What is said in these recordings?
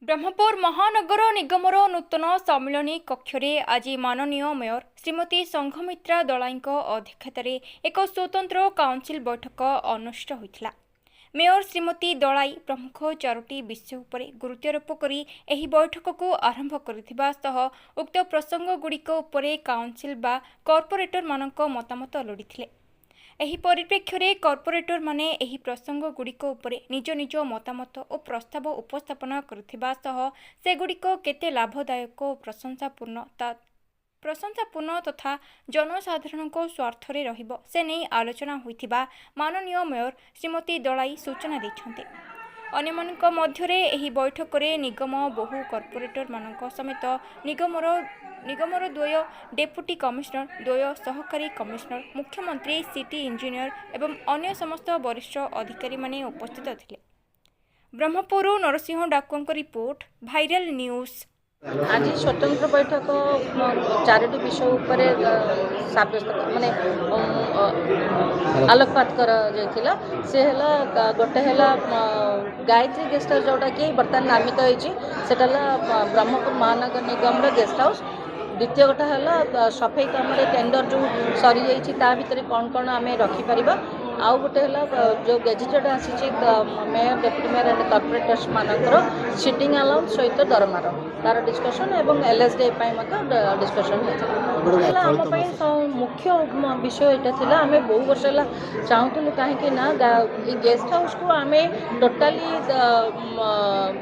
ब्रह्मपुर महानगर निगमर नूतन सम्मिलनी कक्षरे आज माननीय मेयर श्रीमती संघमित्रा दलाई अध्यक्षतार एक स्वतंत्र काउंसिल बैठक अनुष्ठित होता। मेयर श्रीमती दलाई प्रमुख चारोटी विषय उपर गुरुत्वारोप करी एही बैठक को आरंभ करिथिबा सह उक्त प्रसंगगुड़िक उपरे काउंसिल बा कॉर्पोरेटर मानक मतामत लोड़ीथिले। एही परिप्रेक्ष्य कॉर्पोरेटर माने एही प्रसंगगुड़िक उपरे निज निज मतामत और प्रस्ताव उपस्थापन करुथिबा सह सेगुड़िक केते लाभदायक और प्रशंसापूर्ण तथा जनसाधारण स्वार्थरे रहिबो से नहीं आलोचना होइथिबा माननीय मेयर श्रीमती दलाई सूचना दैछन्ते। अन्यमानक मध्यरे एही बैठकरे निगम बहु कॉर्पोरेटर मानक समेत निगमर द्वय डेप्यूटी कमिश्नर द्वय सहकारी कमिश्नर मुख्यमंत्री सिटी इंजीनियर एवं अन्य समस्त वरिष्ठ अधिकारी माने उपस्थित थिले। ब्रह्मपुर नरसिंह डाकुंक रिपोर्ट भाइरल न्यूज। आज स्वतंत्र बैठक चारोटी विषय उपर माने आलोकपात कर से गोटे है गायत्री गेस्ट हाउस जोटा कि बर्तमान नामित होता ब्रह्मपुर महानगर निगम गेस्ट हाउस। द्वितीय गोटा है सफाई काम टेंडर जो सरी जाइए भितर कौन कौन आम रखिपर। आउ गोटे जो गेजेटेड आसी mayor deputy mayor and corporators मानकर सिटिंग अलाउंस सहित दरमार तार डिस्कसन एवं एलएसडे डिस्कसन होता। आम मुख्य विषय यहाँ आम बहु वर्ष चाहूलु कहीं गेस्ट हाउस को आम टोटाली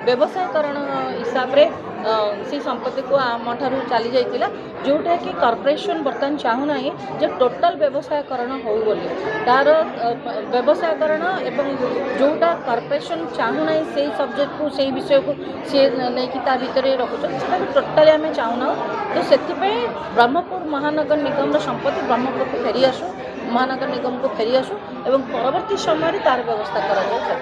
व्यवसायकरण हिसाब से से संपत्ति को आम चली जाइए जोटा कि कॉर्पोरेशन बर्तमान चाहूना जे टोटाल व्यवसायकरण हो बोली तार व्यवसायकरण एवं जोटा कॉर्पोरेशन चाहूना से सब्जेक्ट को से विषय को सी नहीं भितर रखुच्छे टोटाली आम चाहूना। तो से ब्रह्मपुर महानगर निगम संपत्ति ब्रह्मपुर को फेरी आसू महानगर निगम को फेरी आसू एवं परवर्ती समय तार व्यवस्था करा।